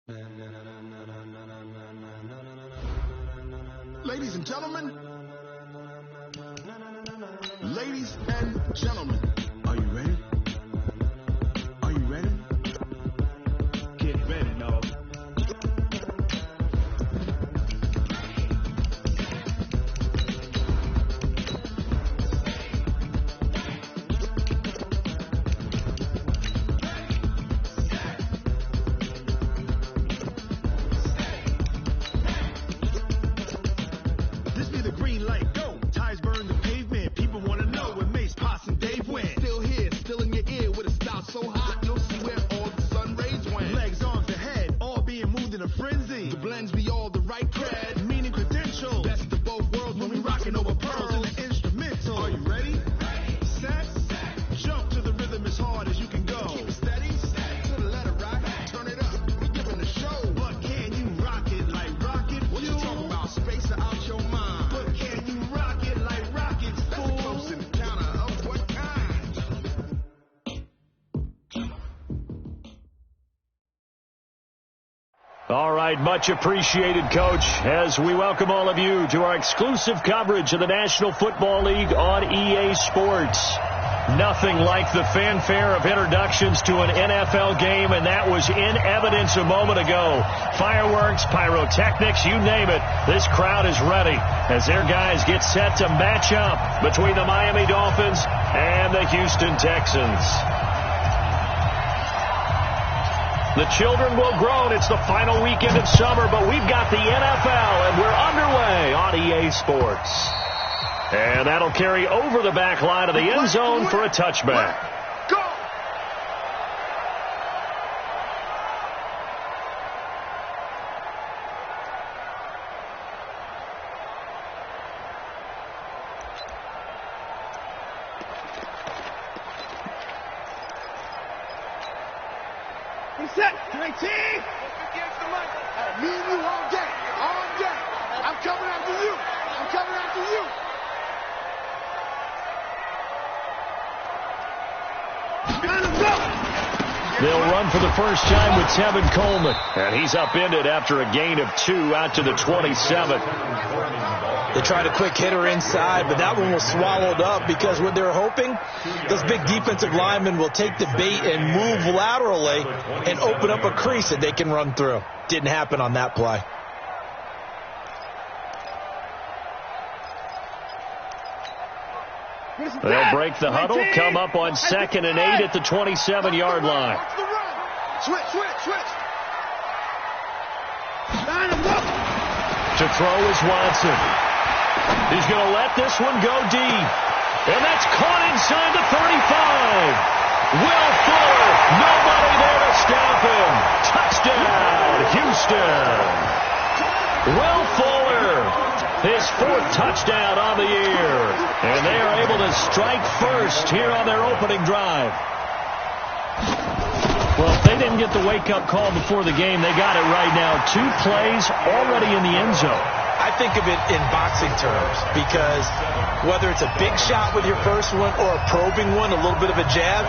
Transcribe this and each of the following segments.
Ladies and gentlemen, are you ready? Are you ready? Get ready, no. This be the green light, go. Tires burn the pavement. People want to know where Mace, Potts, and Dave went. Still here, still in your ear with a style so hot, you'll see where all the sun rays went. Legs, arms, the head, all being moved in a frenzy. The blends be all the right cred, meaning credential. Best of both worlds when we rockin' over pearls in the instrumental. Are you ready? Set, jump to the rhythm as hard as you can go. Keep it steady, to the letter rock, turn it up. We giving a show, but can you rock it like rocket? What you talking about? Space or out your mind? But can you rock it like rockets? That's a close encounter of what kind? All right, much appreciated, Coach, as we welcome all of you to our exclusive coverage of the National Football League on EA Sports. Nothing like the fanfare of introductions to an NFL game, and that was in evidence a moment ago. Fireworks, pyrotechnics, you name it. This crowd is ready as their guys get set to match up between the Miami Dolphins and the Houston Texans. The children will groan. It's the final weekend of summer, but we've got the NFL, and we're underway on EA Sports. And that'll carry over the back line of the end zone for a touchback. Go! He set. 19. Me and you all day. All day. I'm coming after you. I'm coming after you. They'll run for the first time with Tevin Coleman. And he's upended after a gain of 2 out to the 27. They tried a quick hitter inside, but that one was swallowed up because what they're hoping, those big defensive linemen will take the bait and move laterally and open up a crease that they can run through. Didn't happen on that play. They'll break the huddle, come up on 2nd and 8 at the 27-yard line. Switch. To throw is Watson. He's going to let this one go deep. And that's caught inside the 35. Will Fuller, nobody there to stop him. Touchdown, Houston. Will Fuller, his 4th touchdown on the year. And they are able to strike first here on their opening drive. Well, if they didn't get the wake-up call before the game, they got it right now. 2 plays already in the end zone. I think of it in boxing terms because whether it's a big shot with your first one or a probing one, a little bit of a jab,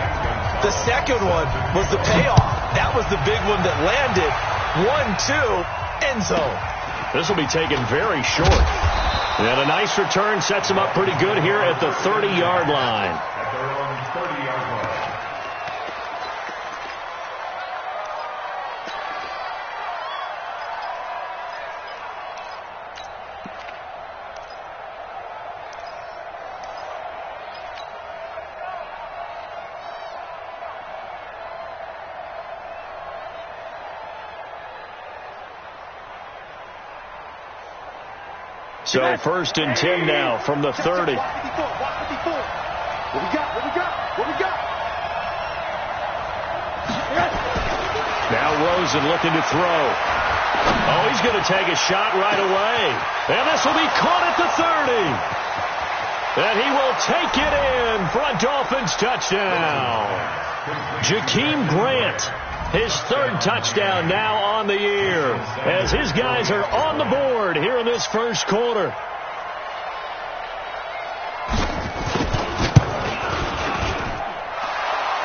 the second one was the payoff. That was the big one that landed. 1-2, end zone. This will be taken very short. And a nice return sets him up pretty good here at the 30-yard line. So 1st and 10 now from the 30. What we got? Now Rosen looking to throw. Oh, he's going to take a shot right away. And this will be caught at the 30. And he will take it in for a Dolphins touchdown. Jakeem Grant, his 3rd touchdown now on the year, as his guys are on the board here in this first quarter.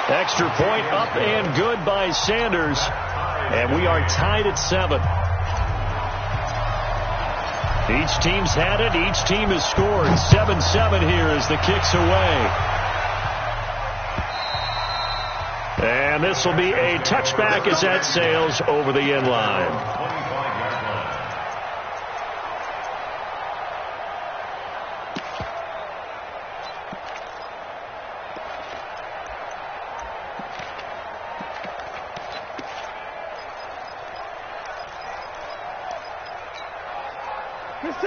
Extra point up and good by Sanders. And we are tied at 7. Each team's had it. Each team has scored. 7-7 here as the kick's away. And this will be a touchback as that sails over the end line.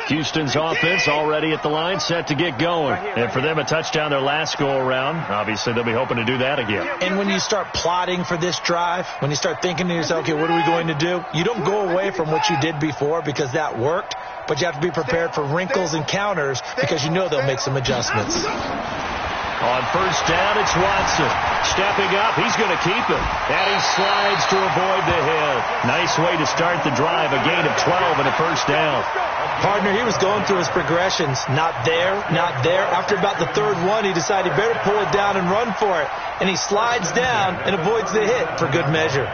Houston's offense already at the line, set to get going. And for them, a touchdown their last go-around. Obviously, they'll be hoping to do that again. And when you start plotting for this drive, when you start thinking to yourself, okay, what are we going to do? You don't go away from what you did before because that worked, but you have to be prepared for wrinkles and counters because you know they'll make some adjustments. On first down, it's Watson. Stepping up, he's going to keep it. And he slides to avoid the hit. Nice way to start the drive, a gain of 12 and a first down. Partner, he was going through his progressions. Not there, not there. After about the third one, he decided he better pull it down and run for it. And he slides down and avoids the hit for good measure.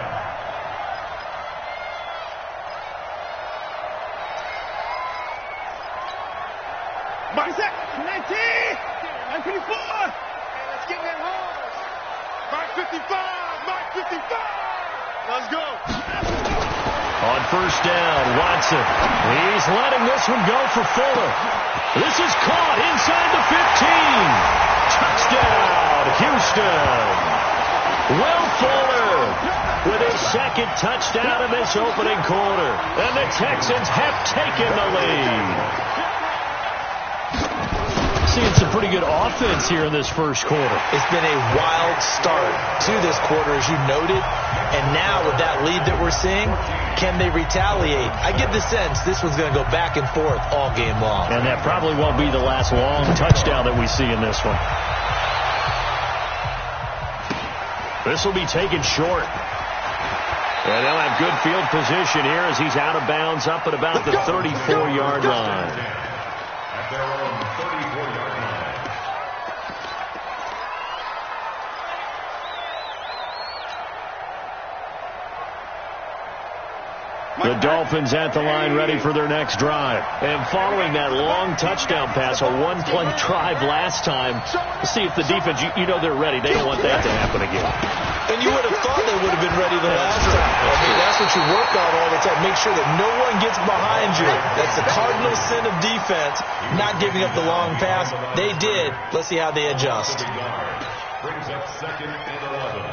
Bicep, 19, 954. Let's get that home. Mark 55, Mark 55. Let's go. On first down, Watson. He's letting this one go for Fuller. This is caught inside the 15. Touchdown, Houston. Will Fuller with his second touchdown in this opening quarter. And the Texans have taken the lead. Seeing some pretty good offense here in this first quarter. It's been a wild start to this quarter, as you noted. And now with that lead that we're seeing, can they retaliate? I get the sense this one's going to go back and forth all game long. And that probably won't be the last long touchdown that we see in this one. This will be taken short. And they'll have good field position here as he's out of bounds up at about the 34-yard line. At their own 34-yard line. The Dolphins at the line ready for their next drive. And following that long touchdown pass, a one-play drive last time, see if the defense, you know they're ready. They don't want that to happen again. And you would have thought they would have been ready the last time. I mean, that's what you work on all the time. Make sure that no one gets behind you. That's the cardinal sin of defense, not giving up the long pass. They did. Let's see how they adjust. Brings up 2nd and 11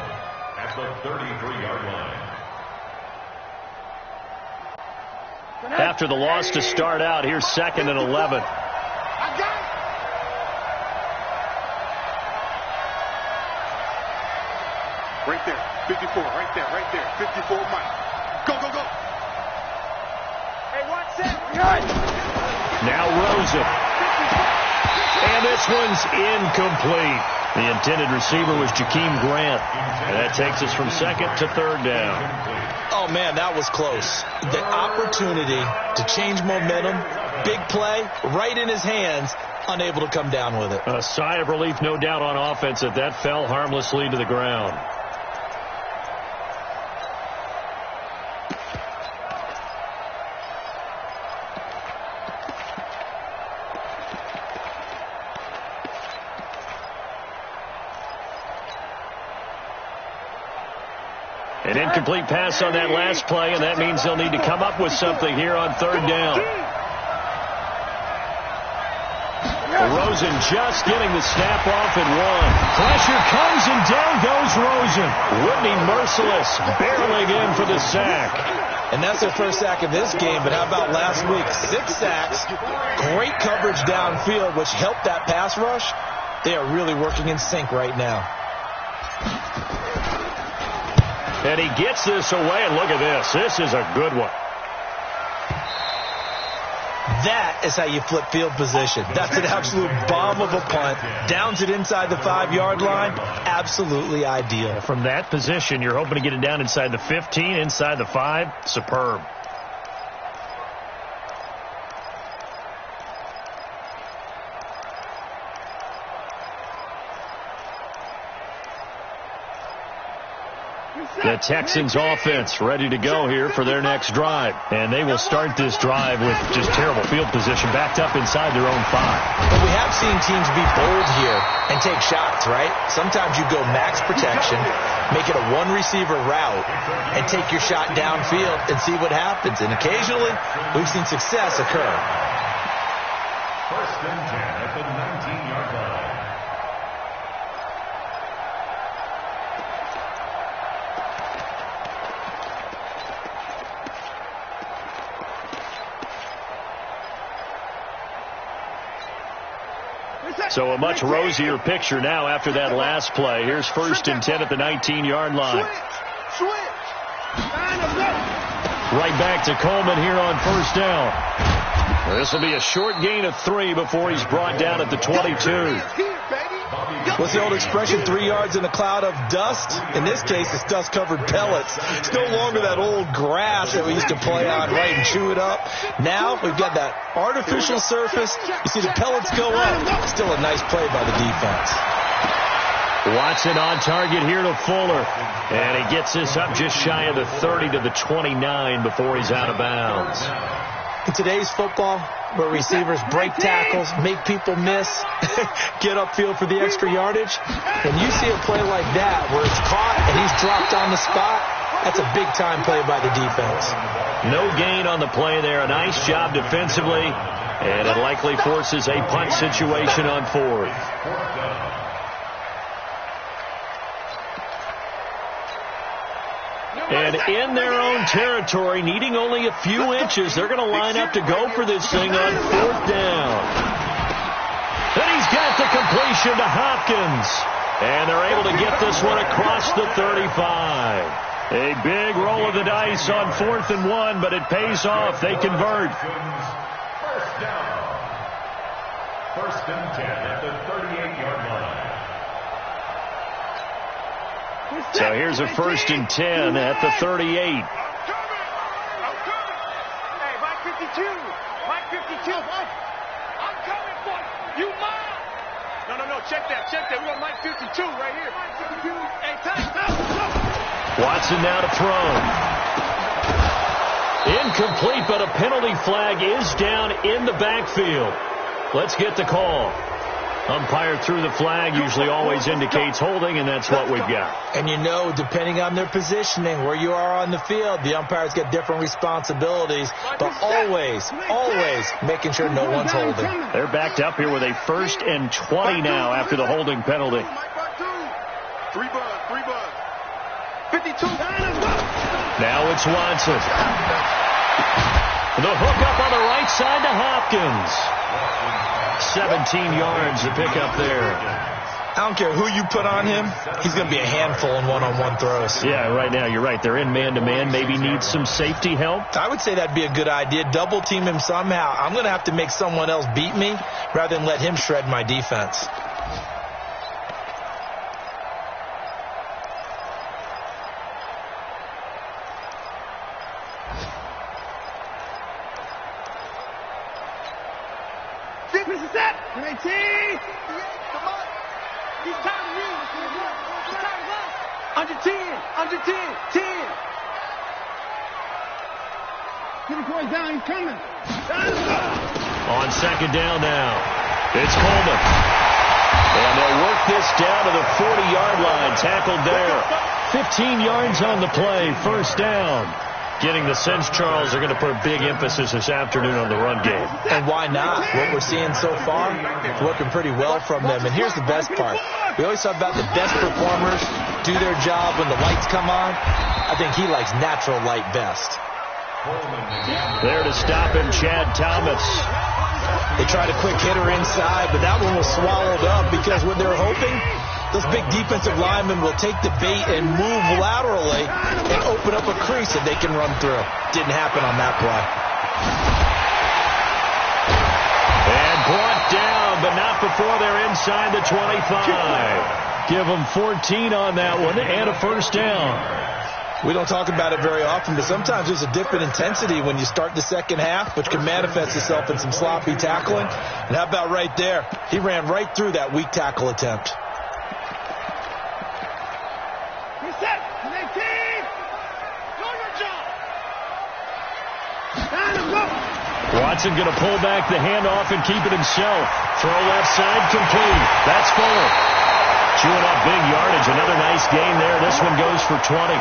at the 33-yard line. After the loss to start out, here's 2nd and 11. I got it. Right there, 54, right there, 54, Mike. Go, go, go. Hey, Watson. Now Rosen. And this one's incomplete. The intended receiver was Jakeem Grant. And that takes us from 2nd to 3rd down. Oh, man, that was close. The opportunity to change momentum, big play, right in his hands, unable to come down with it. A sigh of relief, no doubt, on offense that that fell harmlessly to the ground. An incomplete pass on that last play, and that means they'll need to come up with something here on 3rd down. Rosen just getting the snap off at 1. Pressure comes, and down goes Rosen. Whitney merciless, barreling in for the sack. And that's their first sack of this game, but how about last week? 6 sacks, great coverage downfield, which helped that pass rush. They are really working in sync right now. And he gets this away, and look at this. This is a good one. That is how you flip field position. That's an absolute bomb of a punt. Downs it inside the 5-yard line. Absolutely ideal. From that position, you're hoping to get it down inside the 15, inside the 5. Superb. The Texans offense ready to go here for their next drive. And they will start this drive with just terrible field position, backed up inside their own 5. Well, we have seen teams be bold here and take shots, right? Sometimes you go max protection, make it a one-receiver route, and take your shot downfield and see what happens. And occasionally, we've seen success occur. First and 10 at the 19-yard line. So a much rosier picture now after that last play. Here's first and 10 at the 19-yard line. Right back to Coleman here on first down. This will be a short gain of 3 before he's brought down at the 22. What's the old expression, 3 yards in a cloud of dust? In this case, it's dust-covered pellets. It's no longer that old grass that we used to play on, right, and chew it up. Now we've got that artificial surface. You see the pellets go up. Still a nice play by the defense. Watson on target here to Fuller. And he gets this up just shy of the 30 to the 29 before he's out of bounds. In today's football, where receivers break tackles, make people miss, get upfield for the extra yardage, and you see a play like that where it's caught and he's dropped on the spot, that's a big-time play by the defense. No gain on the play there. A nice job defensively, and it likely forces a punt situation on 4th. And in their own territory, needing only a few inches, they're going to line up to go for this thing on 4th down. And he's got the completion to Hopkins. And they're able to get this one across the 35. A big roll of the dice on 4th and 1, but it pays off. They convert. First down. First and 10 at the 38-yard line. So here's a first and 10 at the 38. I'm coming. Hey, Mike 52. Mike 52. I'm coming for you. You mine. No. Check that. We got Mike 52 right here. Mike 52. Hey, time. Watson now to throw. Incomplete, but a penalty flag is down in the backfield. Let's get the call. Umpire threw the flag, usually always indicates holding, and that's what we've got. And you know, depending on their positioning, where you are on the field, the umpires get different responsibilities, but always making sure no one's holding. They're backed up here with a first and 20 now after the holding penalty. 3 buzz. 52. Now it's Watson. The hook up on the right side to Hopkins. 17 yards to pick up there. I don't care who you put on him, he's going to be a handful in one-on-one throws. Yeah, right now you're right. They're in man-to-man. Maybe needs some safety help. I would say that'd be a good idea. Double team him somehow. I'm going to have to make someone else beat me rather than let him shred my defense. Under 10. 10. Get the boy down. He's coming. On second down now, it's Coleman. And they'll work this down to the 40-yard line. Tackled there. 15 yards on the play. First down. Getting the sense, Charles, they're going to put a big emphasis this afternoon on the run game. And why not? What we're seeing so far is working pretty well from them. And here's the best part. We always talk about the best performers do their job when the lights come on. I think he likes natural light best. There to stop him, Chad Thomas. They tried a quick hitter inside, but that one was swallowed up because what they're hoping, those big defensive linemen will take the bait and move laterally and open up a crease that they can run through. Didn't happen on that play. And brought down, but not before they're inside the 25. Give them 14 on that one and a first down. We don't talk about it very often, but sometimes there's a dip in intensity when you start the second half, which can manifest itself in some sloppy tackling. And how about right there? He ran right through that weak tackle attempt. Reset. 19. Watson going to pull back the handoff and keep it himself. Throw left side complete. That's Fuller. Chewing up big yardage. Another nice gain there. This one goes for 20.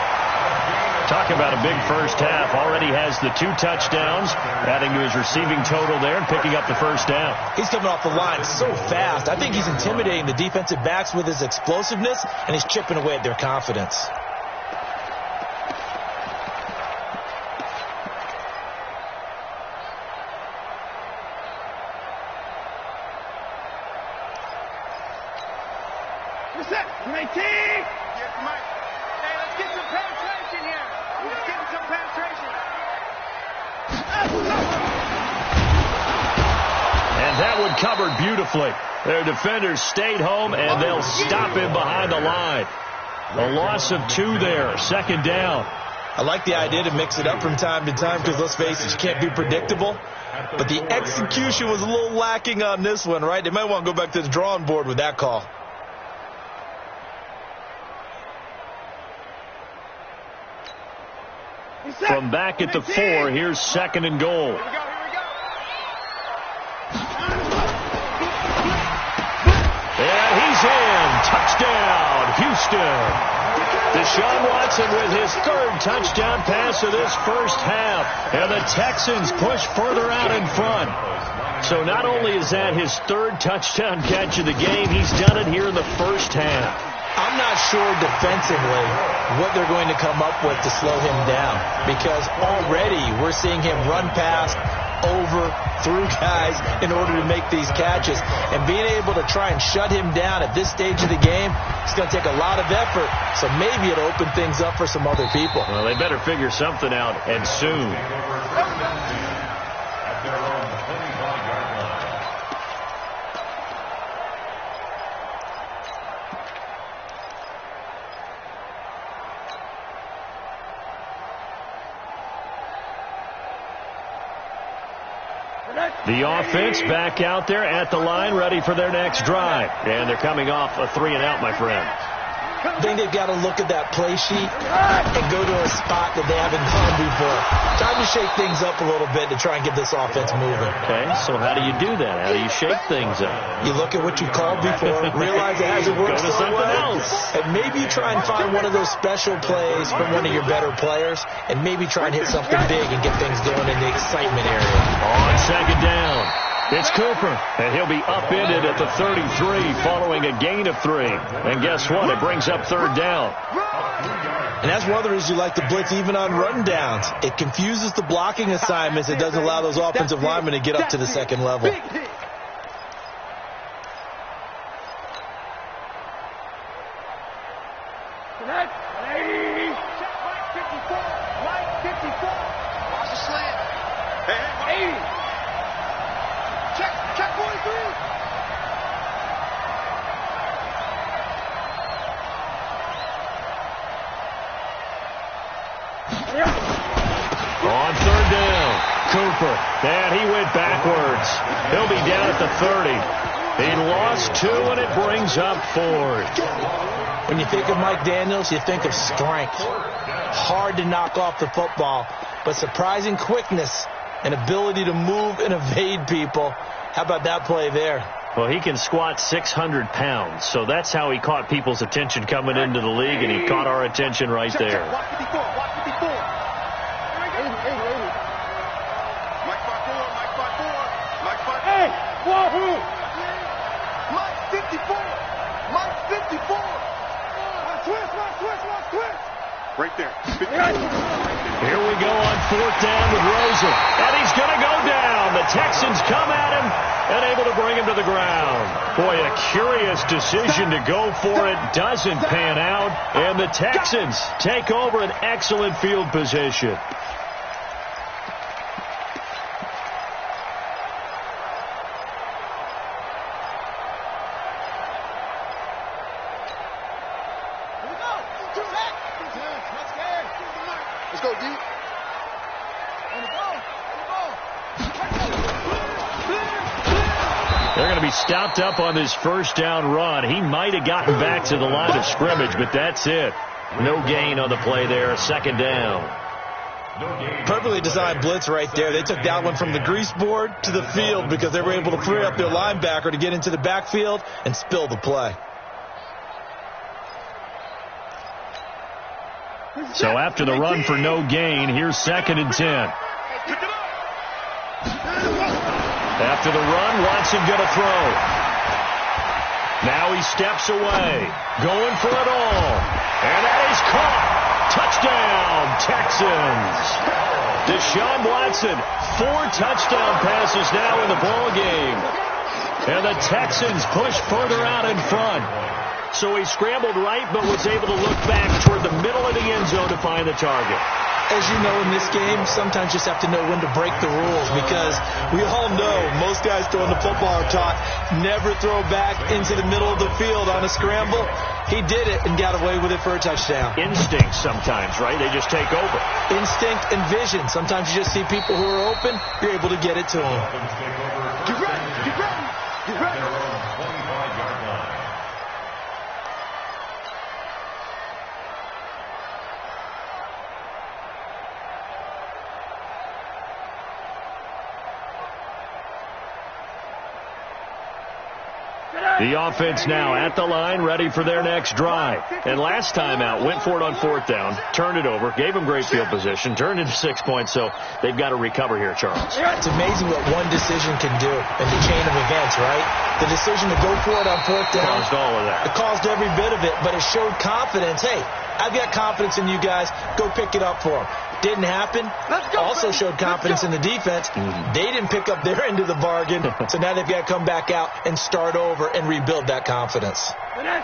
Talk about a big first half. Already has the 2 touchdowns, adding to his receiving total there and picking up the first down. He's coming off the line so fast. I think he's intimidating the defensive backs with his explosiveness, and he's chipping away at their confidence. Covered beautifully. Their defenders stayed home, and they'll stop him behind the line. A loss of 2 there. Second down. I like the idea to mix it up from time to time because, let's face it, you can't be predictable. But the execution was a little lacking on this one, right? They might want to go back to the drawing board with that call. From back at the 4, here's 2nd and goal. Touchdown, Houston. Deshaun Watson with his 3rd touchdown pass of this first half. And the Texans push further out in front. So not only is that his 3rd touchdown catch of the game, he's done it here in the first half. I'm not sure defensively what they're going to come up with to slow him down, because already we're seeing him run past, over, through guys in order to make these catches. And being able to try and shut him down at this stage of the game, it's going to take a lot of effort. So maybe it'll open things up for some other people. Well, they better figure something out, and soon. The offense back out there at the line, ready for their next drive. And they're coming off a 3-and-out, my friend. I think they've got to look at that play sheet and go to a spot that they haven't gone before. Time to shake things up a little bit to try and get this offense moving. Okay, so how do you do that? How do you shake things up? You look at what you called before, realize it hasn't worked so well, and maybe you try and find one of those special plays from one of your better players, and maybe try and hit something big and get things going in the excitement area. On 2nd down, it's Cooper, and he'll be upended at the 33 following a gain of 3. And guess what? It brings up 3rd down. And that's one of the reasons you like to blitz even on run downs. It confuses the blocking assignments. It doesn't allow those offensive linemen to get up to the 2nd level. On 3rd down, Cooper, and he went backwards. He'll be down at the 30. He lost 2, and it brings up 4th. When you think of Mike Daniels, you think of strength. Hard to knock off the football, but surprising quickness and ability to move and evade people. How about that play there? Well, he can squat 600 pounds, so that's how he caught people's attention coming into the league, and he caught our attention right there. Right there. Here we go on 4th down with Rosen. And he's going to go down. The Texans come at him and able to bring him to the ground. Boy, a curious decision to go for it. Doesn't pan out. And the Texans take over an excellent field position. Let's go, D. They're going to be stopped up on this 1st down run. He might have gotten back to the line of scrimmage, but that's it. No gain on the play there, 2nd down. Perfectly designed blitz right there. They took that one from the grease board to the field because they were able to free up their linebacker to get into the backfield and spill the play. So after the run for no gain, here's 2nd and 10. After the run, Watson going to throw. Now he steps away, going for it all. And that is caught. Touchdown, Texans. Deshaun Watson, 4 touchdown passes now in the ball game. And the Texans push further out in front. So he scrambled right, but was able to look back toward the middle of the end zone to find the target. As you know, in this game, sometimes you just have to know when to break the rules because we all know most guys throwing the football are taught never throw back into the middle of the field on a scramble. He did it and got away with it for a touchdown. Instinct sometimes, right? They just take over. Instinct and vision. Sometimes you just see people who are open, you're able to get it to them. Get ready, get ready, get ready. The offense now at the line, ready for their next drive. And last time out, went for it on 4th down, turned it over, gave them great field position, turned into 6 points, so they've got to recover here, Charles. It's amazing what one decision can do in the chain of events, right? The decision to go for it on 4th down. Caused all of that. It caused every bit of it, but it showed confidence. Hey, I've got confidence in you guys. Go pick it up for them. Didn't happen. Also showed confidence in the defense. They didn't pick up their end of the bargain, so now they've got to come back out and start over and rebuild that confidence.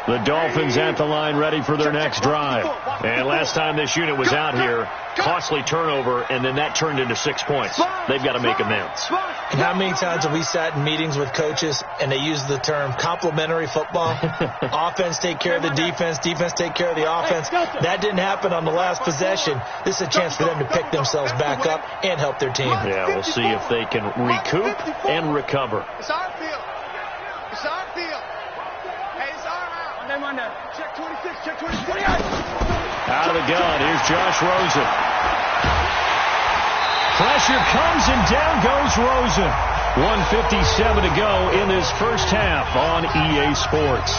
The Dolphins at the line, ready for their next drive. And last time this unit was out here, costly turnover, and then that turned into 6 points. They've got to make amends. And how many times have we sat in meetings with coaches and they use the term complementary football? Offense take care of the defense, defense take care of the offense. That didn't happen on the last possession. This is a chance for them to pick themselves back up and help their team. Yeah, we'll see if they can recoup and recover. It's our field. It's our field. Hey, it's our house. Monday. Check 26, check 26. Out of the gun, here's Josh Rosen. Pressure comes and down goes Rosen. 1:57 to go in this first half on EA Sports.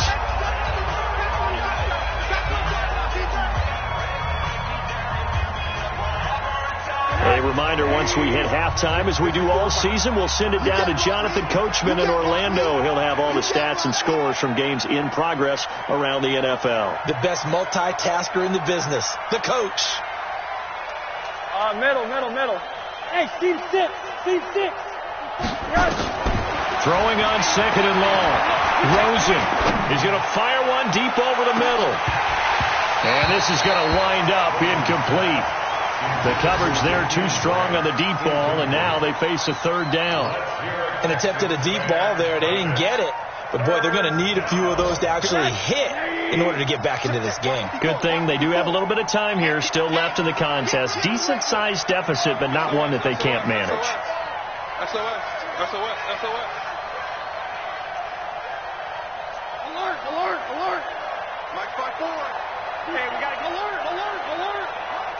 A reminder, once we hit halftime, as we do all season, we'll send it down to Jonathan Coachman in Orlando. He'll have all the stats and scores from games in progress around the NFL. The best multitasker in the business, the coach. Middle. Hey, Steve 6. Yes. Throwing on 2nd and long. Rosen is going to fire one deep over the middle. And this is going to wind up incomplete. The coverage there too strong on the deep ball, and now they face a 3rd down. An attempt at a deep ball there. They didn't get it. But, boy, they're going to need a few of those to actually hit in order to get back into this game. Good thing they do have a little bit of time here still left in the contest. Decent-sized deficit, but not one that they can't manage. SOS. Alert. Mike 5-4. Hey, we got to go. Alert.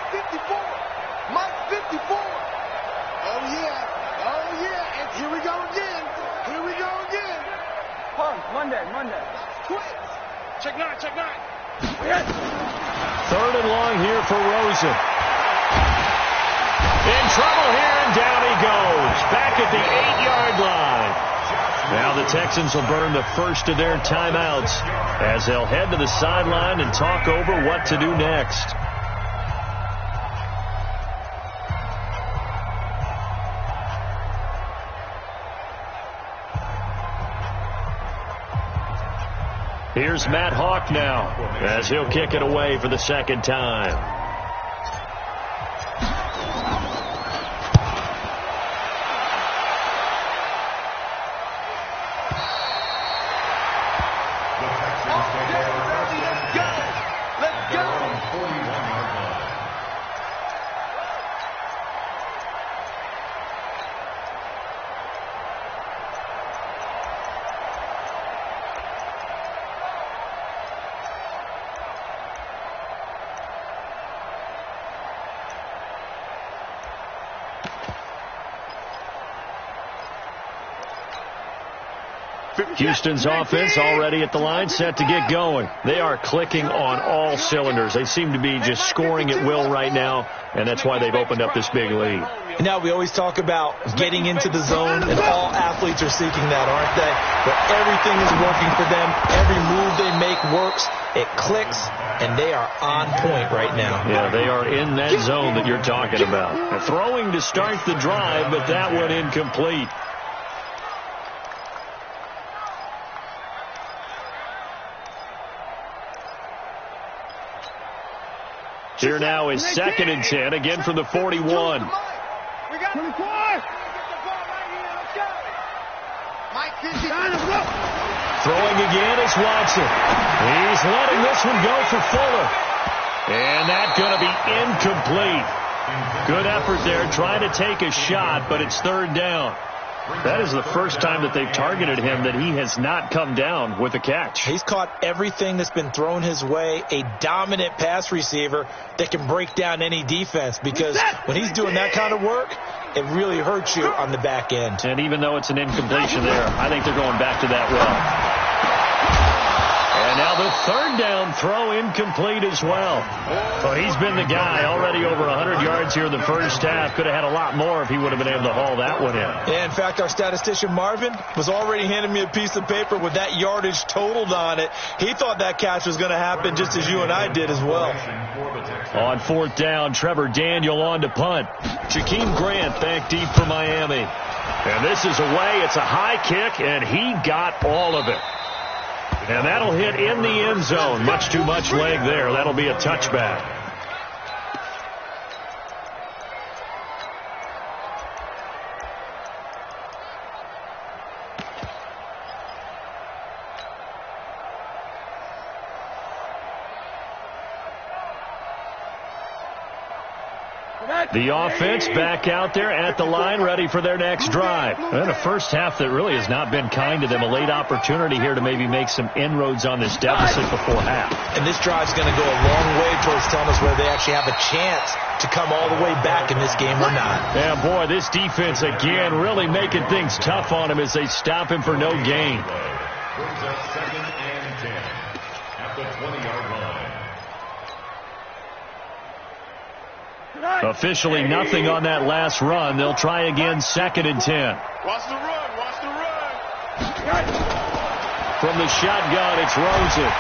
54. Mike 54. Oh, yeah. And here we go again. Monday. Quit. Check 9. Yes. 3rd and long here for Rosen. In trouble here, and down he goes. Back at the 8-yard line. Now the Texans will burn the first of their timeouts as they'll head to the sideline and talk over what to do next. Here's Matt Hawk now as he'll kick it away for the 2nd time. Houston's offense already at the line, set to get going. They are clicking on all cylinders. They seem to be just scoring at will right now, and that's why they've opened up this big lead. Now, we always talk about getting into the zone, and all athletes are seeking that, aren't they? But everything is working for them. Every move they make works. It clicks, and they are on point right now. Yeah, they are in that zone that you're talking about. They're throwing to start the drive, but that one incomplete. Here now is 2nd and 10, again from the 41. We got 24. Throwing again is Watson. He's letting this one go for Fuller. And that's going to be incomplete. Good effort there, trying to take a shot, but it's 3rd down. That is the first time that they've targeted him that he has not come down with a catch. He's caught everything that's been thrown his way, a dominant pass receiver that can break down any defense, because when he's doing that kind of work, it really hurts you on the back end. And even though it's an incompletion there, I think they're going back to that well. And now the 3rd down throw incomplete as well. But he's been the guy, already over 100 yards here in the first half. Could have had a lot more if he would have been able to haul that one in. Yeah, in fact, our statistician Marvin was already handing me a piece of paper with that yardage totaled on it. He thought that catch was going to happen just as you and I did as well. On 4th down, Trevor Daniel on to punt. Jakeem Grant back deep for Miami. And this is away. It's a high kick, and he got all of it. And that'll hit in the end zone. Much too much leg there. That'll be a touchback. The offense back out there at the line, ready for their next drive. And a first half that really has not been kind to them. A late opportunity here to maybe make some inroads on this deficit before half. And this drive's going to go a long way towards telling us whether they actually have a chance to come all the way back in this game or not. Yeah, boy, this defense again really making things tough on him as they stop him for no gain. Brings up 2nd and 10 at the 20-yard line. Officially nothing on that last run. They'll try again, 2nd and 10. Watch the run. Watch the run. From the shotgun, it's Rosen.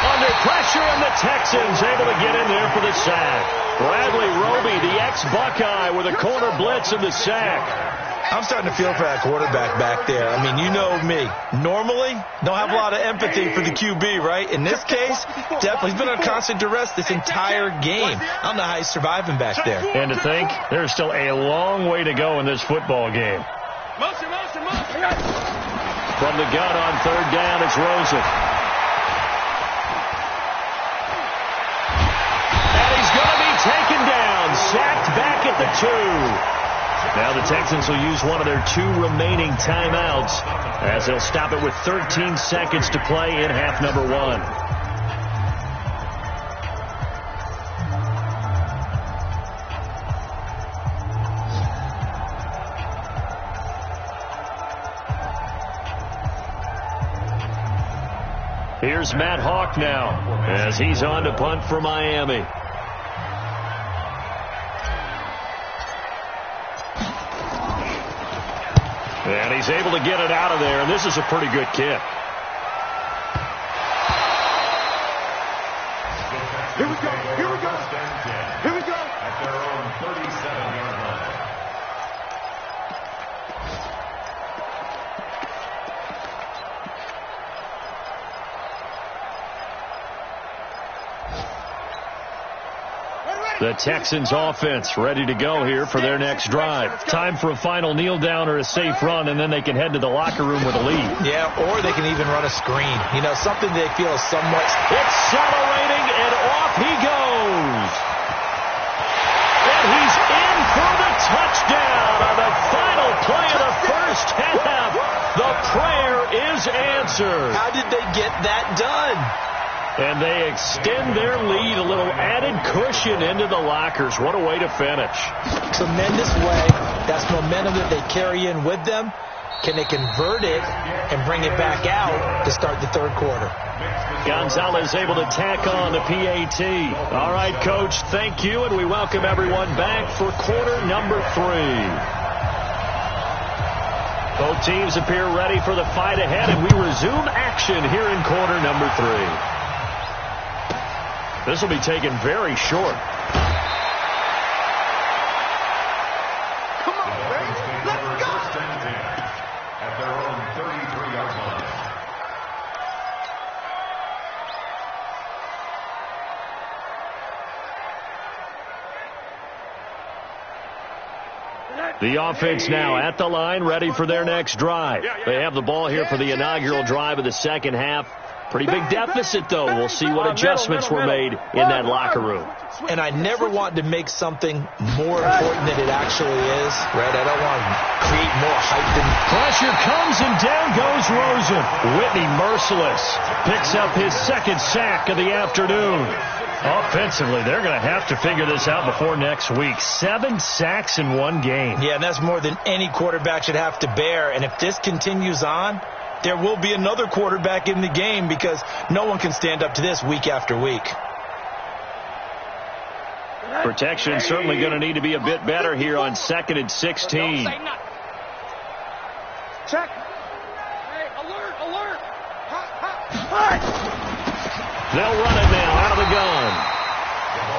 Under pressure, and the Texans able to get in there for the sack. Bradley Roby, the ex-Buckeye, with a corner blitz and the sack. I'm starting to feel for that quarterback back there. I mean, you know me. Normally, don't have a lot of empathy for the QB, right? In this case, definitely. He's been on constant duress this entire game. I don't know how he's surviving back there. And to think, there's still a long way to go in this football game. From the gun on 3rd down, it's Rosen. And he's going to be taken down, sacked back at the 2. Now the Texans will use one of their 2 remaining timeouts as they'll stop it with 13 seconds to play in half number 1. Here's Matt Hawk now as he's on to punt for Miami. And he's able to get it out of there, and this is a pretty good kick. Here we go. Here we go. Here we go. At their own 37-yard line. The Texans offense ready to go here for their next drive. Time for a final kneel down or a safe run, and then they can head to the locker room with a lead. Yeah, or they can even run a screen. You know, something they feel is somewhat... Accelerating, and off he goes. And he's in for the touchdown on the final play of the first half. The prayer is answered. How did they get that done? And they extend their lead, a little added cushion into the lockers. What a way to finish. Tremendous way. That's momentum that they carry in with them. Can they convert it and bring it back out to start the third quarter? Gonzalez able to tack on the PAT. All right, Coach, thank you, and we welcome everyone back for quarter number 3. Both teams appear ready for the fight ahead, and we resume action here in quarter number 3. This will be taken very short. Come on, baby. Let's go. First and 10 at their own 33-yard line. The offense now at the line, ready for their next drive. They have the ball here for the inaugural drive of the second half. Pretty big deficit, though. We'll see what adjustments were made in that locker room. And I never want to make something more important than it actually is, right? I don't want to create more hype than... Pressure comes, and down goes Rosen. Whitney merciless. Picks up his second sack of the afternoon. Offensively, they're going to have to figure this out before next week. 7 sacks in one game. Yeah, and that's more than any quarterback should have to bear. And if this continues on, there will be another quarterback in the game because no one can stand up to this week after week. Protection certainly going to need to be a bit better here on 2nd and 16. Check. Hey, alert, alert. Hot. They'll run it now out of the gun.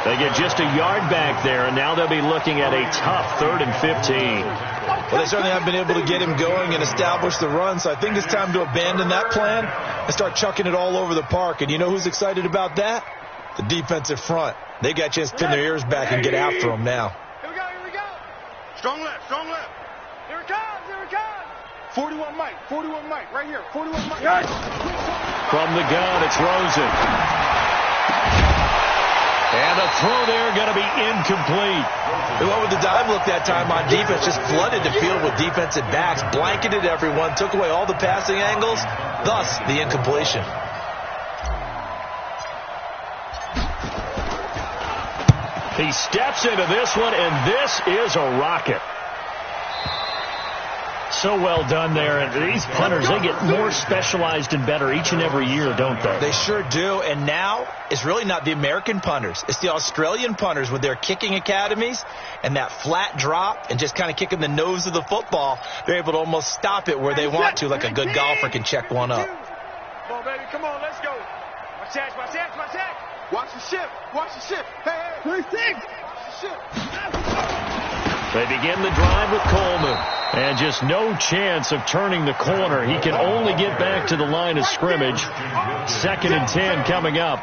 They get just a yard back there, and now they'll be looking at a tough 3rd and 15. Well, they certainly haven't been able to get him going and establish the run, so I think it's time to abandon that plan and start chucking it all over the park. And you know who's excited about that? The defensive front. They got a chance to pin their ears back and get after him now. Here we go, here we go. Strong left, strong left. Here it comes, here it comes. 41 Mike, right here, 41 Mike. Yes. From the gun, it's Rosen. And a throw there going to be incomplete. They went with the dive look that time on defense, just flooded the field with defensive backs, blanketed everyone, took away all the passing angles, thus the incompletion. He steps into this one, and this is a rocket. So well done there. And these punters, they get more specialized and better each and every year, don't they? They sure do. And now it's really not the American punters. It's the Australian punters with their kicking academies and that flat drop and just kind of kicking the nose of the football. They're able to almost stop it where they want to, like a good golfer can check one up. Come on, baby, come on, let's go. Watch that. Watch the ship. Hey. 36. Watch the ship. They begin the drive with Coleman. And just no chance of turning the corner. He can only get back to the line of scrimmage. 2nd and 10 coming up.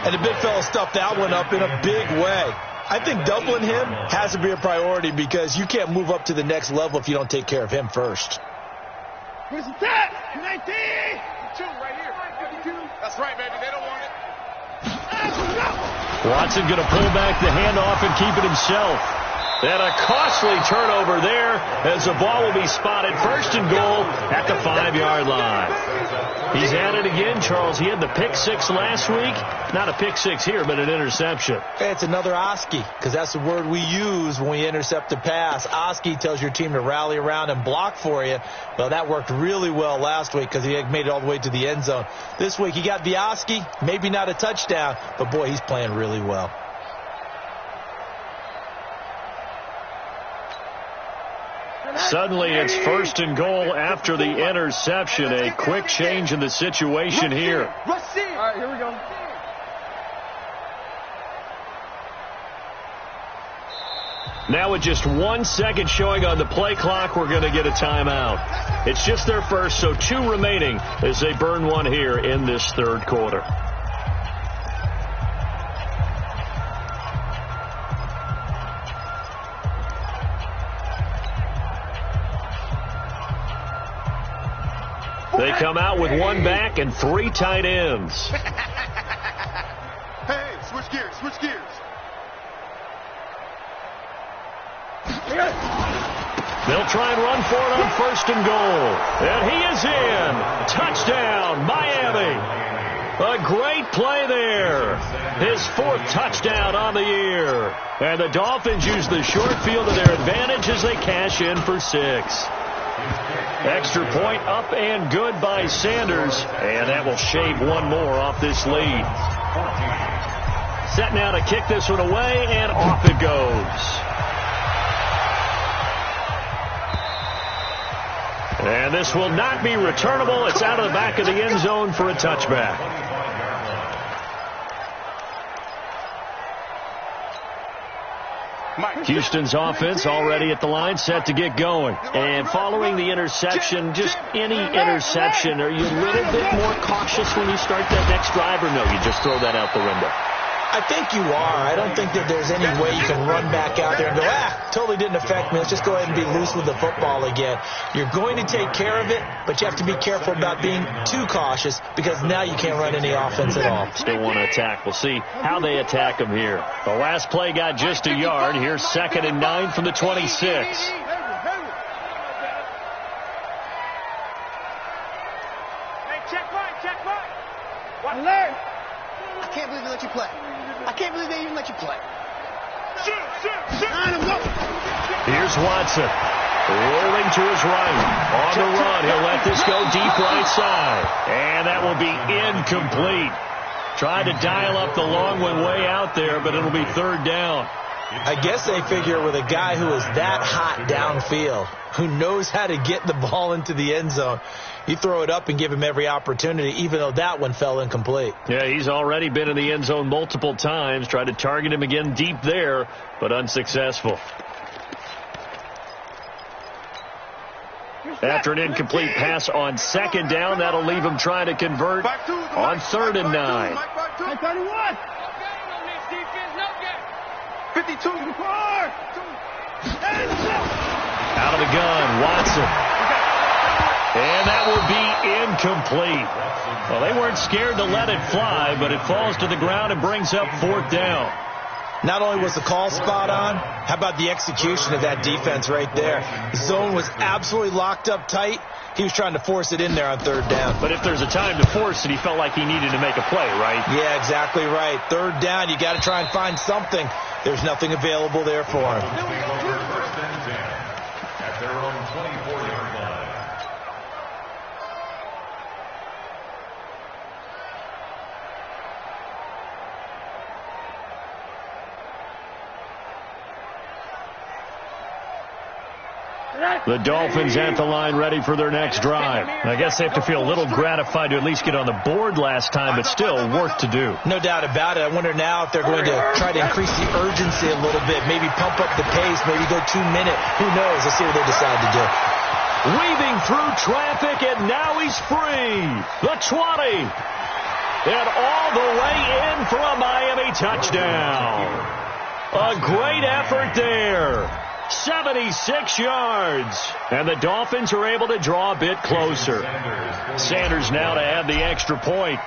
And the big fella stuffed that one up in a big way. I think doubling him has to be a priority because you can't move up to the next level if you don't take care of him first. Where's the tap? 19. 2 right here. 52. That's right, baby. They don't want it. Watson going to pull back the handoff and keep it himself. And a costly turnover there as the ball will be spotted 1st and goal at the 5-yard line. He's at it again, Charles. He had the pick 6 last week. Not a pick 6 here, but an interception. Hey, it's another Oski because that's the word we use when we intercept a pass. Oski tells your team to rally around and block for you. Well, that worked really well last week because he made it all the way to the end zone. This week he got the Oski, maybe not a touchdown, but boy, he's playing really well. Suddenly it's 1st and goal after the interception. A quick change in the situation here. All right, here we go. Now with just 1 second showing on the play clock, we're going to get a timeout. It's just their first, so 2 remaining as they burn one here in this 3rd quarter. They come out with 1 back and 3 tight ends. Hey, switch gears. They'll try and run for it on 1st and goal. And he is in. Touchdown, Miami. A great play there. His 4th touchdown on the year. And the Dolphins use the short field to their advantage as they cash in for 6. Extra point up and good by Sanders, and that will shave one more off this lead. Set now to kick this one away, and off it goes. And this will not be returnable. It's out of the back of the end zone for a touchback. Houston's offense already at the line, set to get going. And following the interception, just any interception, are you a little bit more cautious when you start that next drive, or no, you just throw that out the window? I think you are. I don't think that there's any way you can run back out there and go, totally didn't affect me. Let's just go ahead and be loose with the football again. You're going to take care of it, but you have to be careful about being too cautious because now you can't run any offense at all. Still want to attack. We'll see how they attack them here. The last play got just a yard. Here's 2nd and 9 from the 26. Hey, check right. Alert! I can't believe they let you play. I can't believe they even let you play. Here's Watson. Rolling to his right. On the run. He'll let this go deep right side. And that will be incomplete. Tried to dial up the long one way out there, but it'll be 3rd down. I guess they figure with a guy who is that hot downfield, who knows how to get the ball into the end zone, you throw it up and give him every opportunity, even though that one fell incomplete. Yeah, he's already been in the end zone multiple times. Tried to target him again deep there, but unsuccessful. After an incomplete pass on 2nd down, that'll leave him trying to convert on 3rd and 9. 31. 52. Out of the gun, Watson. And that will be incomplete. Well, they weren't scared to let it fly, but it falls to the ground and brings up 4th down. Not only was the call spot on, how about the execution of that defense right there? The zone was absolutely locked up tight. He was trying to force it in there on 3rd down. But if there's a time to force it, he felt like he needed to make a play, right? Yeah, exactly right. 3rd down, you got to try and find something. There's nothing available there for him. First and 10 at their own 24-yard line. The Dolphins at the line ready for their next drive. I guess they have to feel a little gratified to at least get on the board last time, but still work to do. No doubt about it. I wonder now if they're going to try to increase the urgency a little bit, maybe pump up the pace, maybe go 2 minute. Who knows? Let's see what they decide to do. Weaving through traffic, and now he's free. The 20. And all the way in for a Miami touchdown. A great effort there. 76 yards. And the Dolphins are able to draw a bit closer. Sanders now to add the extra point.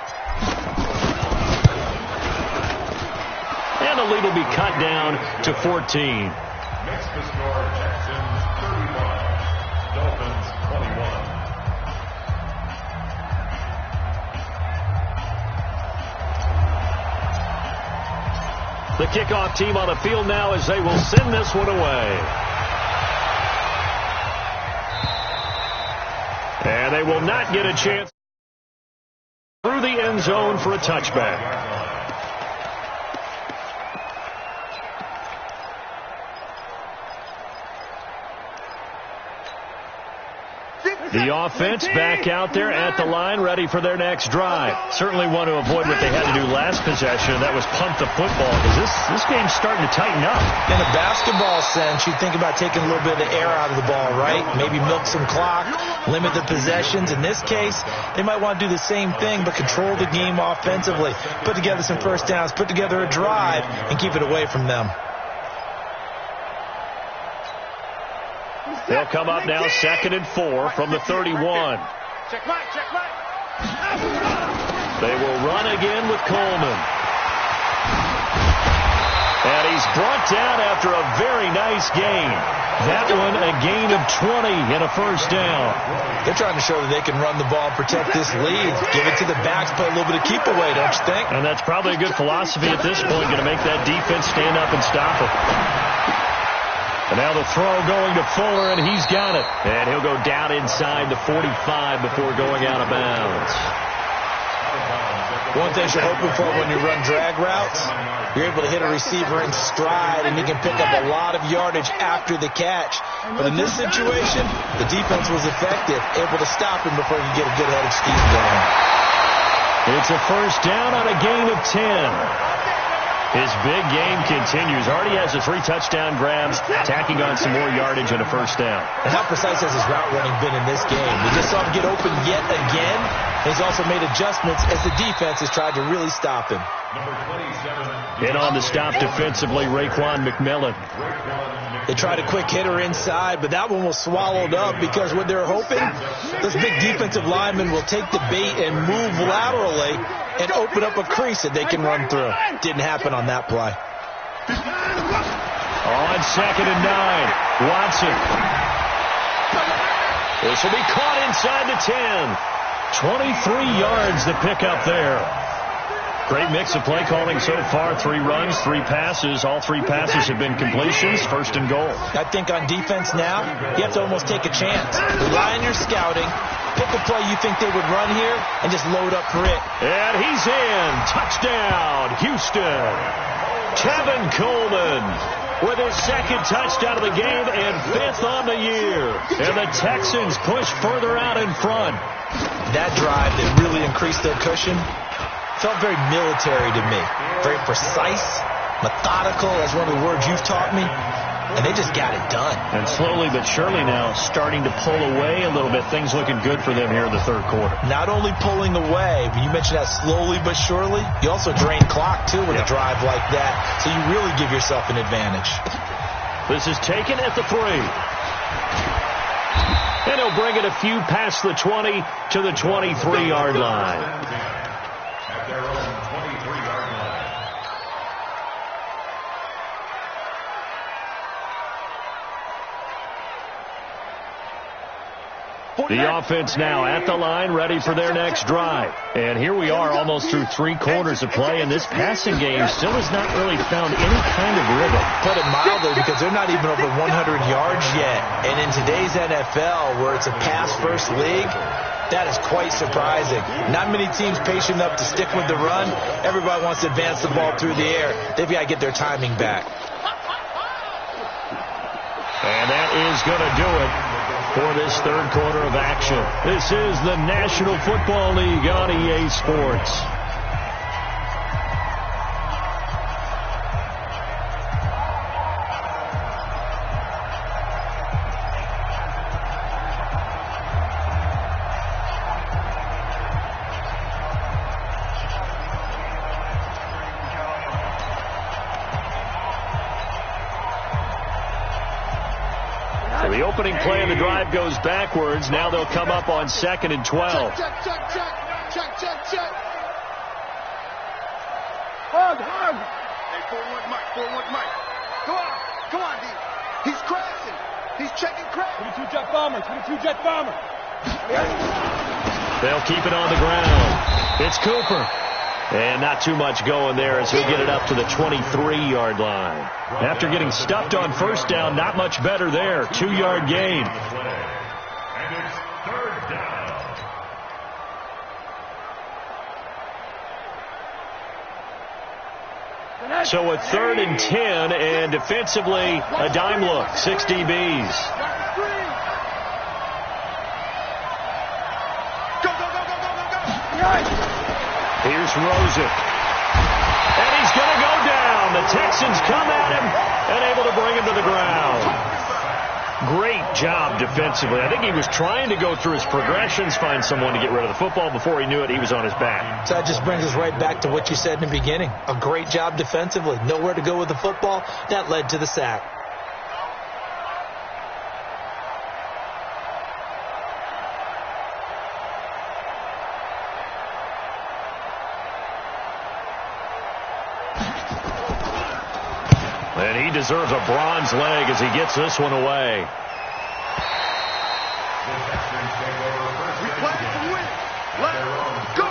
And the lead will be cut down to 14. Makes the score Texans 31, Dolphins 21. The kickoff team on the field now as they will send this one away. And they will not get a chance through the end zone for a touchback. The offense back out there at the line, ready for their next drive. Certainly want to avoid what they had to do last possession, and that was punt the football, because this game's starting to tighten up. In a basketball sense, you think about taking a little bit of the air out of the ball, right? Maybe milk some clock, limit the possessions. In this case, they might want to do the same thing, but control the game offensively. Put together some first downs, put together a drive, and keep it away from them. They'll come up now 2nd and 4 from the 31. Check right. They will run again with Coleman. And he's brought down after a very nice gain. That one a gain of 20 and a first down. They're trying to show that they can run the ball and protect this lead. Give it to the backs, play a little bit of keep away, don't you think? And that's probably a good philosophy at this point, going to make that defense stand up and stop it. And now the throw going to Fuller, and he's got it. And he'll go down inside the 45 before going out of bounds. One thing you're hoping for when you run drag routes, you're able to hit a receiver in stride, and you can pick up a lot of yardage after the catch. But in this situation, the defense was effective, able to stop him before he could get a good-headed scheme going. It's a first down on a gain of 10. His big game continues. Already has the 3 touchdown grabs, tacking on some more yardage and a first down. And how precise has his route running been in this game? We just saw him get open yet again. He's also made adjustments as the defense has tried to really stop him. In on the stop defensively, Raekwon McMillan. They tried a quick hitter inside, but that one was swallowed up because what they're hoping, those big defensive linemen will take the bait and move laterally and open up a crease that they can run through. Didn't happen on that play. On 2nd and 9, Watson. This will be caught inside the 10. 23 yards to pick up there. Great mix of play calling so far. 3 runs, 3 passes. All 3 passes have been completions. 1st and goal. I think on defense now, you have to almost take a chance. Rely on your scouting. Pick a play you think they would run here and just load up for it. And he's in. Touchdown, Houston. Tevin Coleman with his 2nd touchdown of the game and 5th on the year. And the Texans push further out in front. That drive that really increased their cushion felt very military to me. Very precise, methodical. That's one of the words you've taught me. And they just got it done. And slowly but surely now starting to pull away a little bit. Things looking good for them here in the 3rd quarter. Not only pulling away, but you mentioned that slowly but surely. You also drain clock, too, with a drive like that. So you really give yourself an advantage. This is taken at the 3. And he'll bring it a few past the 20 to the 23-yard line. At their own 23-yard line. The offense now at the line, ready for their next drive. And here we are almost through 3 quarters of play, and this passing game still has not really found any kind of rhythm. Put it mildly, because they're not even over 100 yards yet. And in today's NFL, where it's a pass-first league, that is quite surprising. Not many teams patient enough to stick with the run. Everybody wants to advance the ball through the air. They've got to get their timing back. And that is going to do it for this 3rd quarter of action. This is the National Football League on EA Sports. The opening play of the drive goes backwards. Now they'll come up on 2nd and 12. Check. Hug. Hey, 4-1 Mike. Come on, D. He's crashing. He's checking crash. 22 jet bomber. They'll keep it on the ground. It's Cooper. And not too much going there as he'll get it up to the 23-yard line. After getting stuffed on 1st down, not much better there. 2-yard gain. And it's 3rd down. So a 3rd and 10, and defensively, a dime look. 6 DBs. Go. Here's Rosen. And he's going to go down. The Texans come at him and able to bring him to the ground. Great job defensively. I think he was trying to go through his progressions, find someone to get rid of the football. Before he knew it, he was on his back. So that just brings us right back to what you said in the beginning. A great job defensively. Nowhere to go with the football. That led to the sack. And he deserves a bronze leg as he gets this one away. We play to win. Let's go.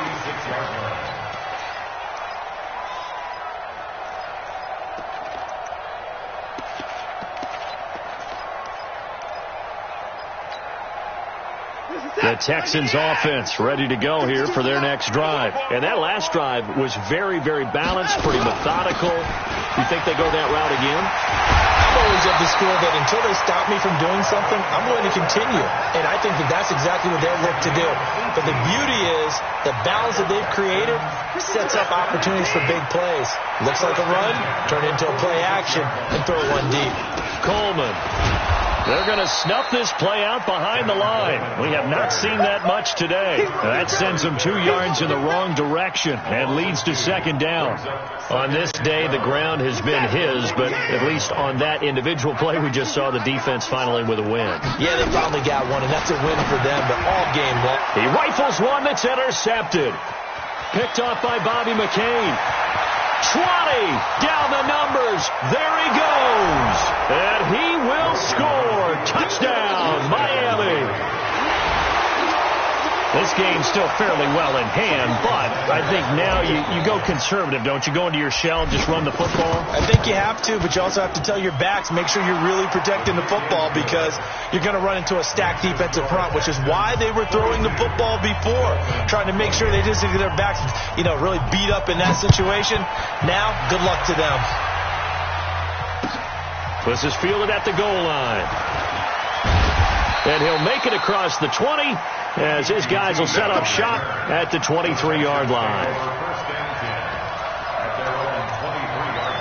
The Texans offense ready to go here for their next drive. And that last drive was very, very balanced, pretty methodical. You think they go that route again? I'm always of the school that until they stop me from doing something, I'm going to continue. And I think that that's exactly what they'll look to do. But the beauty is the balance that they've created sets up opportunities for big plays. Looks like a run, turn into a play action, and throw one deep. Coleman. They're going to snuff this play out behind the line. We have not seen that much today. That sends them 2 yards in the wrong direction and leads to second down. On this day, the ground has been his, but at least on that individual play, we just saw the defense finally with a win. Yeah, they finally got one, and that's a win for them, but all game long. He rifles one that's intercepted. Picked off by Bobby McCain. 20 down the numbers. There he goes. And he will score. Touchdown, Miami. This game's still fairly well in hand, but I think now you go conservative, don't you? Go into your shell and just run the football? I think you have to, but you also have to tell your backs, make sure you're really protecting the football because you're going to run into a stacked defensive front, which is why they were throwing the football before, trying to make sure they didn't get their backs, really beat up in that situation. Now, good luck to them. This is fielded at the goal line. And he'll make it across the 20 as his guys will set up shop at the 23-yard line. First and 10 at their own 23-yard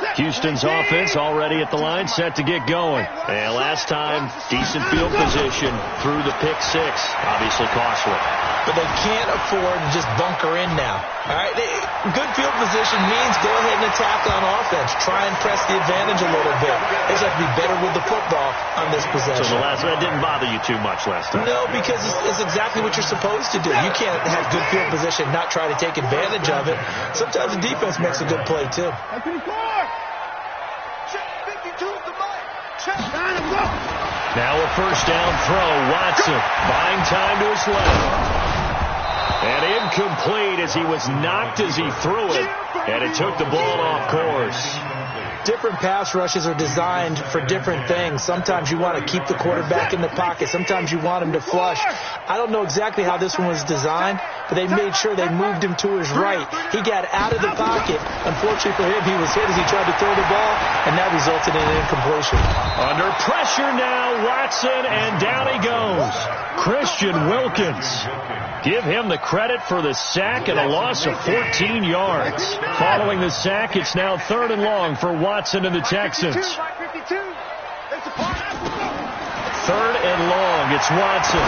line. Houston's offense already at the line, set to get going. And last time, decent field position through the pick six. Obviously costly. But they can't afford to just bunker in now. All right, good field position means go ahead and attack on offense. Try and press the advantage a little bit. They just have to be better with the football on this possession. So that didn't bother you too much last time? No, because it's exactly what you're supposed to do. You can't have good field position, not try to take advantage of it. Sometimes the defense makes a good play, too. Now a first down throw. Watson buying time to his left. And incomplete as he was knocked as he threw it. And it took the ball off course. Different pass rushes are designed for different things. Sometimes you want to keep the quarterback in the pocket. Sometimes you want him to flush. I don't know exactly how this one was designed, but they made sure they moved him to his right. He got out of the pocket. Unfortunately for him, he was hit as he tried to throw the ball, and that resulted in an incompletion. Under pressure now, Watson, and down he goes. Christian Wilkins. Give him the credit for the sack and a loss of 14 yards. Following the sack, it's now 3rd and long for Watson and the Texans. 3rd and long, it's Watson.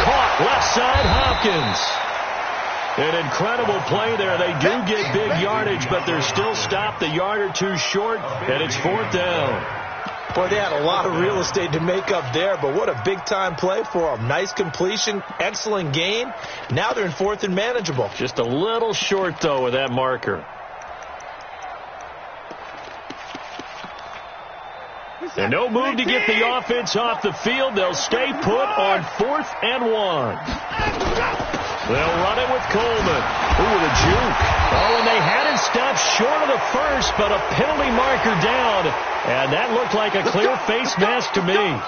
Caught left side, Hopkins. An incredible play there. They do get big yardage, but they're still stopped a yard or two short, and it's 4th down. Boy, they had a lot of real estate to make up there, but what a big-time play for them. Nice completion, excellent gain. Now they're in 4th and manageable. Just a little short, though, with that marker. And no move to get the offense off the field. They'll stay put on 4th and 1. They'll run it with Coleman. Ooh, with a juke. Oh, and they had it stopped short of the first, but a penalty marker down. And that looked like a clear face mask to me.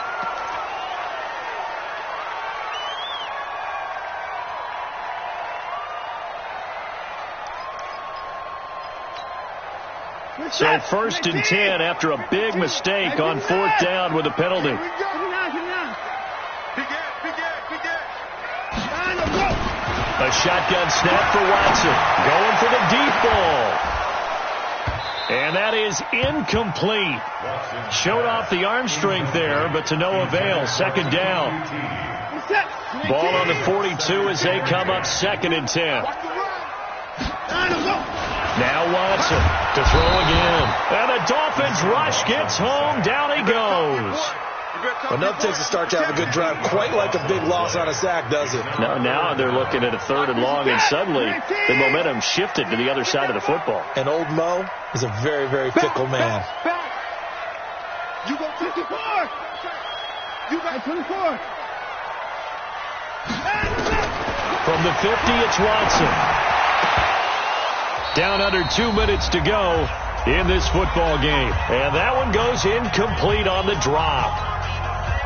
So 1st and 10 after a big mistake on 4th down with a penalty. A shotgun snap for Watson. Going for the deep ball. And that is incomplete. Showed off the arm strength there, but to no avail. 2nd down. Ball on the 42 as they come up 2nd and 10. Now Watson to throw again. And the Dolphins rush gets home. Down he goes. Enough takes to start to have a good drive. Quite like a big loss on a sack, does it? Now they're looking at a 3rd and long, and suddenly the momentum shifted to the other side of the football. And old Mo is a very, very fickle man. You got 54. You got 24. From the 50, it's Watson. Down under 2 minutes to go in this football game. And that one goes incomplete on the drop.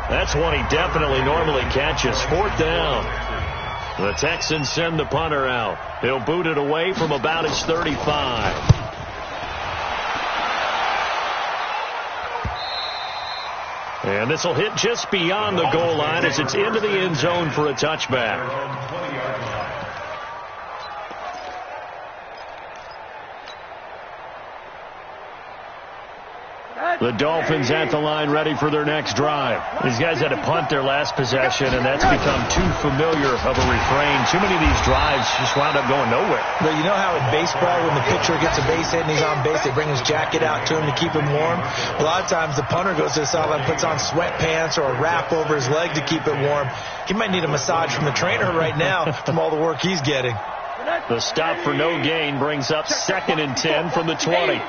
That's one he definitely normally catches. Fourth down. The Texans send the punter out. He'll boot it away from about his 35. And this will hit just beyond the goal line as it's into the end zone for a touchback. The Dolphins at the line ready for their next drive. These guys had to punt their last possession, and that's become too familiar of a refrain. Too many of these drives just wound up going nowhere. But you know how in baseball, when the pitcher gets a base hit and he's on base, they bring his jacket out to him to keep him warm? A lot of times the punter goes to the sideline, puts on sweatpants or a wrap over his leg to keep it warm. He might need a massage from the trainer right now from all the work he's getting. The stop for no gain brings up 2nd and 10 from the 20.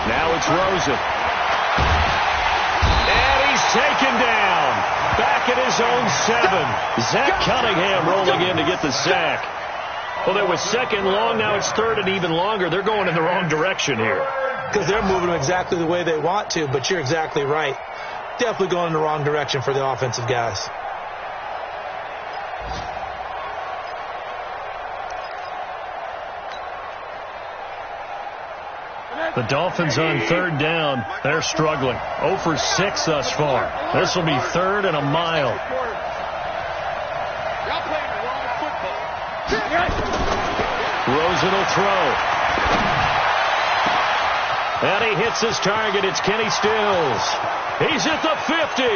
Now it's Rosen. And he's taken down. Back at his own 7. Zach Cunningham rolling in to get the sack. Well, there was 2nd long. Now it's 3rd and even longer. They're going in the wrong direction here. Because they're moving them exactly the way they want to, but you're exactly right. Definitely going in the wrong direction for the offensive guys. The Dolphins on 3rd down. They're struggling. 0 for 6 thus far. This will be 3rd and a mile. Rosen will throw. And he hits his target. It's Kenny Stills. He's at the 50,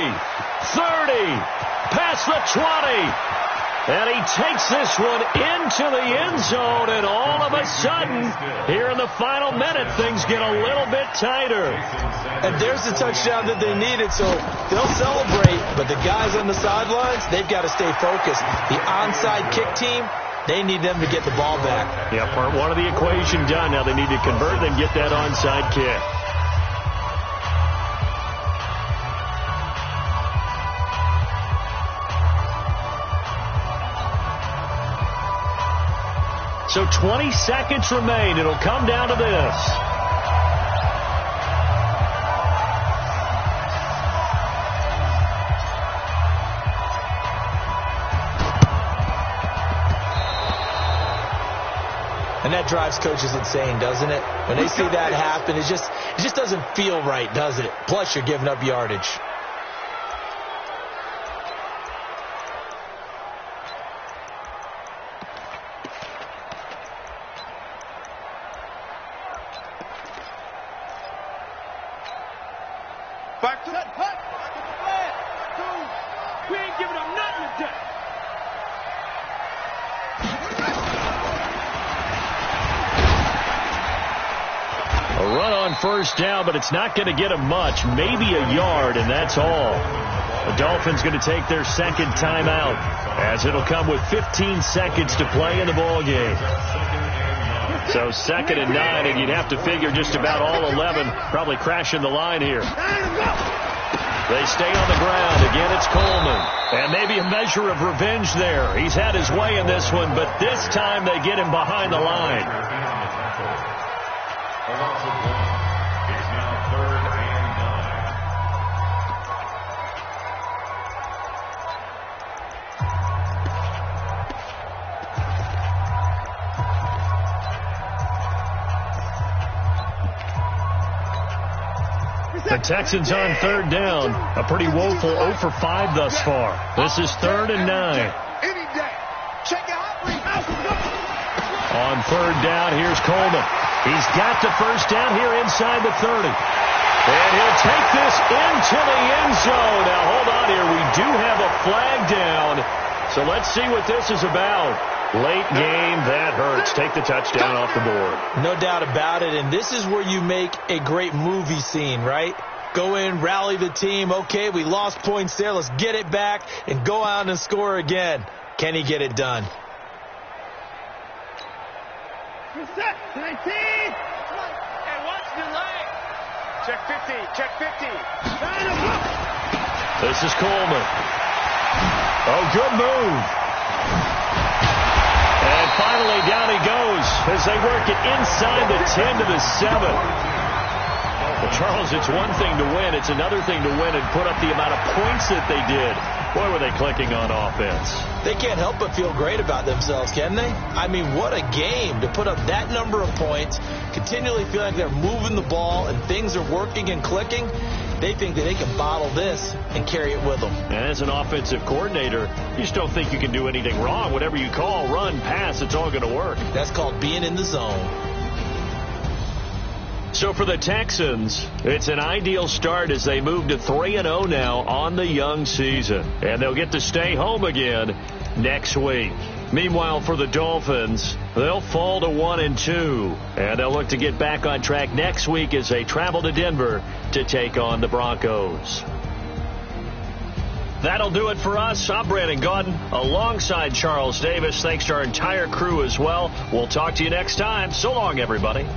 30, past the 20. And he takes this one into the end zone, and all of a sudden, here in the final minute, things get a little bit tighter. And there's the touchdown that they needed, so they'll celebrate, but the guys on the sidelines, they've got to stay focused. The onside kick team, they need them to get the ball back. Yeah, part one of the equation done. Now they need to convert and get that onside kick. So 20 seconds remain. It'll come down to this. And that drives coaches insane, doesn't it? When they see that happen, it just doesn't feel right, does it? Plus, you're giving up yardage. Back to that hut. We ain't giving up nothing today. A run on 1st down, but it's not going to get him much. Maybe a yard, and that's all. The Dolphins going to take their 2nd timeout, as it'll come with 15 seconds to play in the ball game. So 2nd and 9, and you'd have to figure just about all 11 probably crashing the line here. They stay on the ground. Again, it's Coleman. And maybe a measure of revenge there. He's had his way in this one, but this time they get him behind the line. A loss of 1. It's now 3rd and 9. The Texans on 3rd down. A pretty woeful 0 for 5 thus far. This is 3rd and 9. Any day. Check it out. On 3rd down, here's Coleman. He's got the 1st down here inside the 30. And he'll take this into the end zone. Now, hold on here. We do have a flag down. So let's see what this is about. Late game, that hurts. Take the touchdown off the board. No doubt about it, and this is where you make a great movie scene, right? Go in, rally the team. Okay, we lost points there. Let's get it back and go out and score again. Can he get it done? Set, 19. Hey, watch the leg. Check 50, check 50. This is Coleman. Oh, good move. And finally, down he goes as they work it inside the 10 to the 7. Well, Charles, it's one thing to win. It's another thing to win and put up the amount of points that they did. Boy, were they clicking on offense. They can't help but feel great about themselves, can they? I mean, what a game to put up that number of points, continually feel like they're moving the ball and things are working and clicking. They think that they can bottle this and carry it with them. And as an offensive coordinator, you just don't think you can do anything wrong. Whatever you call, run, pass, it's all going to work. That's called being in the zone. So for the Texans, it's an ideal start as they move to 3-0 now on the young season. And they'll get to stay home again next week. Meanwhile, for the Dolphins, they'll fall to 1-2. And they'll look to get back on track next week as they travel to Denver to take on the Broncos. That'll do it for us. I'm Brandon Gaudin alongside Charles Davis. Thanks to our entire crew as well. We'll talk to you next time. So long, everybody.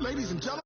Ladies and gentlemen.